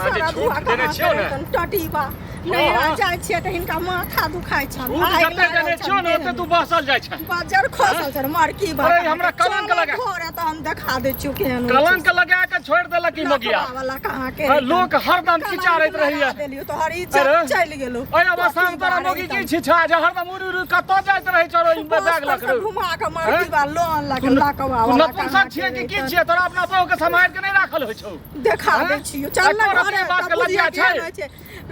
सारा धुआ देने छियो ने टटी बा नहीं जाय छियै त हिनका माथा दुखाय छन जते देने छियो ने ओते तू बसल जाय छ बाजार खसल छ मार की बात अरे हमरा कलंक लगा घरे त हम देखा दे छियो केहन कलंक लगा के छोड़ देलक की मगिया वाला कहां के लोग हरदम खिचारैत रहिया देलियो तो हर इज्जत चल गेलो ओए अवस्था में तोरा मोगी की छिछा जे हरदम उरी कतो जाइत रहै छ रोई में बैग लकड़ो घुमा के मार की बा लोन लगा लाकवा वाला नपुंसक छियै की छियै तोरा अपना बहू के समाज के नहीं राखल होइ छौ देखा दे छियो चल ना घरे बात के लगिया छै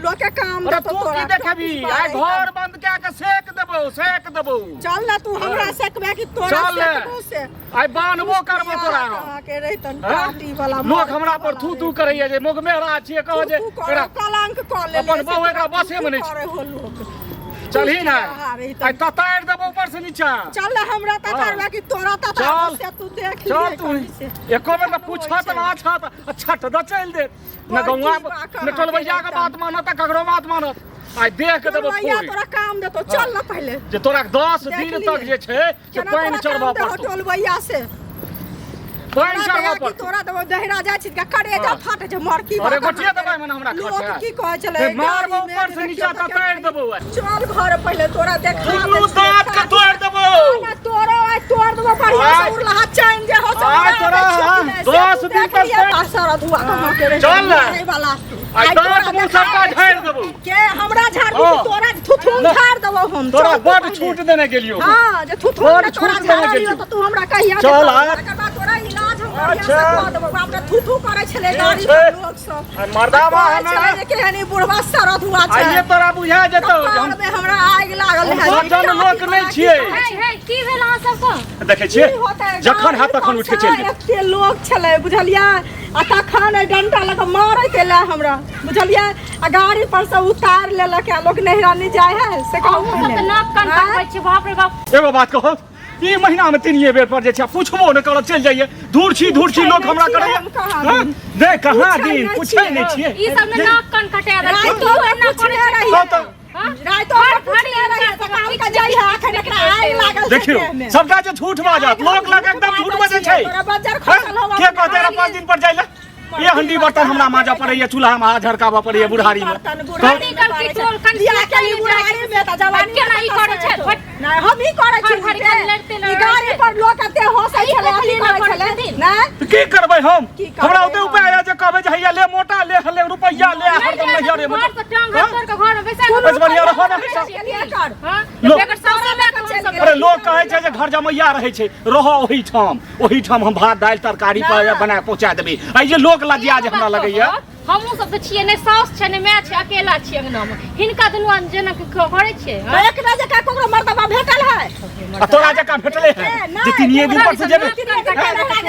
लोग के काम अरे तू की देखबी आइ घर बंद के के सेक देबो चल ना तू हमरा सेकबे की तोरा सेकबो से आइ बानबो करबो तोरा के रहितन पार्टी वाला लोग हमरा पर थू करैया जे मुख मेहरा छियै कहो जे कलंक क ले अपन बहू एकरा बसे में नहीं चलही ना आइ ततार देबो ऊपर से नीचा चल हमरा ततारवा की तोरा ततार से तू देख चल तू एको बेर पूछत ना अच्छा त चल दे न गौवा न टोलबैया के बात मानत ककरो बात मानत आइ देख देबो भैया तोरा काम दे तो चल ना पहले जे तोरा 10 दिन तक जे छै से पानी चढ़बा पड़तो टोलबैया से पानी चढ़बा पड़तो तोरा देबो दहरा जाय छी के करेजा फाटे छ मार की अरे गोटिया दबाई में हमरा खर्चा लोग की कहै छले मारबो ऊपर से नीचा ततार देबो चल घर पहले तोरा देखा तू दांत के तोड़ देबो ना तोरा आई तोड़ देबो बढ़िया से उरला चैन जे हो आ तोरा 10 दिन तक सारा धुआ कमा के चल नहीं वाला आई दांत मुंह सबका झाड़ देबो के हमरा झाड़ देबो तोरा थुथुन झाड़ देबो हम तोरा बड़ छूट देने गेलियो हां जे थुथुन तोरा झाड़ दियो त तू हमरा कहिया चल एकर बाद तोरा इलाज हम बढ़िया से कऽ देबो हमरा थुथु करे छले गाड़ी पर लोग सब मर्दावा है जे केहनी बुढ़वा सारा धुआ छै आइए तोरा बुझा जेतौ हम हमरा आग लागल है जन लोक नहीं छियै हे की भेल अहाँ सबको देखै छियै जखन हाथ तखन उठ के चल जे एते लोग छले बुझलियै आ तखन डंटा लगा मारै के ला हमरा बुझलियै आ गाड़ी पर से उतार लेलक आ लोग नहिरा नहीं जाय है से कहू त नाक कान काटै छी बाप रे बाप एगो बात कहो ई महीना में तीन बेर पर जे छै पूछबो न करत चल जाइए धूर छी लोग हमरा करैया दे कहां दिन पूछै नहीं छियै ई सब ने नाक कान कटा दे तो ना करे रही रात तो खड़ी रही त काम का जाय है अखन एकरा आग लागल देखियो सबका जे झूठ बाजत लोग लग एकदम झूठ बाजै छै बाजार खसल होवा के कहते रे 5 दिन पर जाइला ये हंडी बर्तन हमरा माजा पड़ैया चूल्हा में हाथ झरकावा पड़ैया बुढ़ारी में बुढ़ारी कर की टोल कन दिया के लिए बुढ़ारी में त जवानी के नहीं करे छै नहीं हम ही करे छी ई गाड़ी पर लोग कते हंसै छले अथी करे छले नहीं की करबै हम हमरा ओते उपाय आया जे कहबै जे हैया ले मोटा ले हले रुपैया ले हरदम नहीं रे घर पर टांग कर के घर में बैसा बस बढ़िया रहो ना हां बेकर सासु में कौन अरे लोग कहै छै जे घर जमैया रहै छै रहो ओही ठाम हम भात दाल तरकारी पर बना पहुंचा देबै आई जे लोग लजिया जे हमरा लगैया हमहू सब त छियै नै सास छै नै मैं छै अकेला छियै अंगना में हिनका दुनु जनक घरे छै एक ना जे कोकरो मर्दबा भेटल है आ तोरा जका भेटले है जे तीनिए दिन पर से जेबे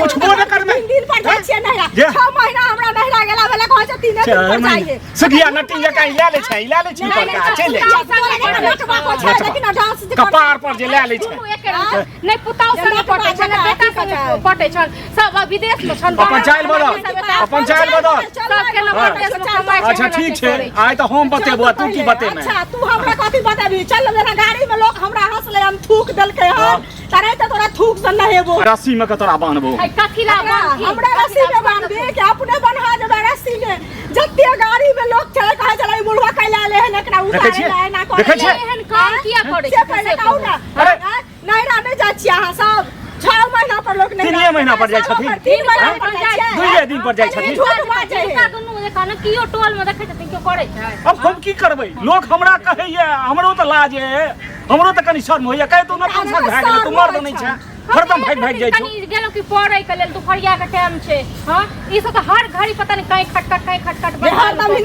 कुछ बोल करमे दिन पर जाय छियै नहिरा 6 महीना हमरा नहिरा गेला वाला कहै छै 3 दिन पर जाइए सगिया नटी जका ले ले छै पर का चल लेकिन डांस कपार पर जे ले ले छै नै पुताउ संग पटै छै नै बेटा संग पटै छै सब विदेश में छन अपन चाइल बदल अच्छा ठीक छै आइ त हम बतेबो तू की बतेमे अच्छा तू हमरा कथि बतेबी चल मेरा गाड़ी में लोग हमरा हंसले हम थूक देलकै हन तरे त तोरा थूक स न हेबो रस्सी में कतरा बांधबो कथि ला बांधी हमरा रस्सी में बांधबी के अपने बन्हा देबे रस्सी में जत्ते गाड़ी में लोग चले कहै छले मुड़वा कैला ले हन एकरा उतारे ले ना देखै छियै एहन काम किया करै छै पहले कहू ना अरे नहिरा नहीं जाय छी अहाँ सब 6 महीना पर लोग नहीं 3 महीना पर जाय छथिन 3 महीना पर जाय छै 2 दिन पर जाय छथिन झूठ बाजै है दुनु देखा न कियो टोल में देखै छथिन क्यों करै छै अब हम की करबै लोग हमरा कहैया हमरो त लाज है हमरो त कनी शर्म होइया कहे तू न तुम सब भाग गेल तू मर्द नहीं छै हरदम भाग जाय छै कनी गेलो कि पढ़ै के लेल दुपहरिया के टाइम छै हां ई सब त हर घड़ी पता नहीं कहीं खटखट हर घड़ी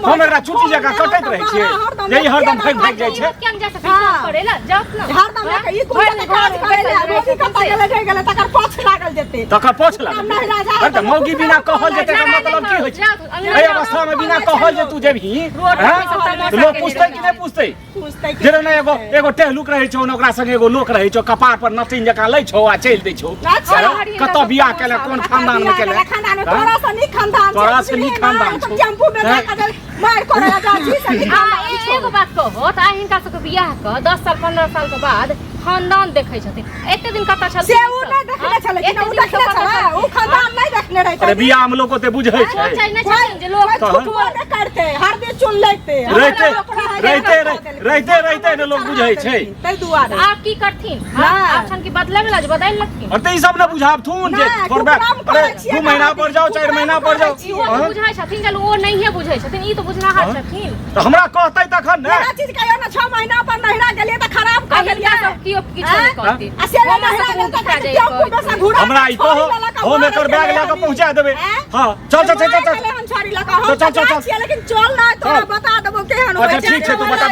हम एकरा छुट्टी जगह कटैत रहै छियै यही हरदम भाग जाय छै केन जा से करे ला जात न हरदम लेके ई कोन काज करे ले रोटी कता गेले तकर पोछ लागल जेते तकर पोछ लागल अरे त मौगी बिना कहल जेते का मतलब की होय छै एई अवस्था में बिना कहल जे तू जेबही लोग पूछतै कि नहीं पूछतै जे ने एगो टेहलुक रहै छौ ओकरा संगे एगो लोक रहै छौ कपार पर नतिन जका लै छौ आ चल दै छौ कत बियाह केले कोन खानदान में केले तोरा से नी खानदान छौ टेम्पू में मार करे जा छी से एगो बात कहो त हिनका सबके बियाह क 10 साल 15 साल के बाद खानदान देखै छथिन एते दिन कतऽ छथिन से उ नहीं देखले छले कि उ देखले छले उ खानदान नहीं देखने रहे अरे बियाह में लोग ओते बुझै छै सोचै नहीं छथिन जे लोग छुटवा नहीं करते हर दिन चुन लेते रहते ने लोग बुझै छै तै दुआरे आप की करथिन आप छन की बदले वाला जे बदल लगथिन और ते ई सब न बुझाबथुन जे छोड़बे अरे 2 महीना पर जाओ 4 महीना पर जाओ इहो तो बुझाइ छथिन जे ओ नहिए बुझै छथिन ई तो बुझनाहर छथिन तो हमरा कहतै तखन ने हर चीज कहियो ना 6 महीना पर नहिरा गेलिए त खराब कर देलिए सब कियो किछो नहीं कहती आ से नहिरा गेल त क्यों को से घुरा हमरा ई कहो हम एकर बैग ले के पहुंचा देबै हां चल हम छोरी लका हम चल लेकिन चल ना तोरा बता देबो केहन होय अच्छा ठीक छै तू बता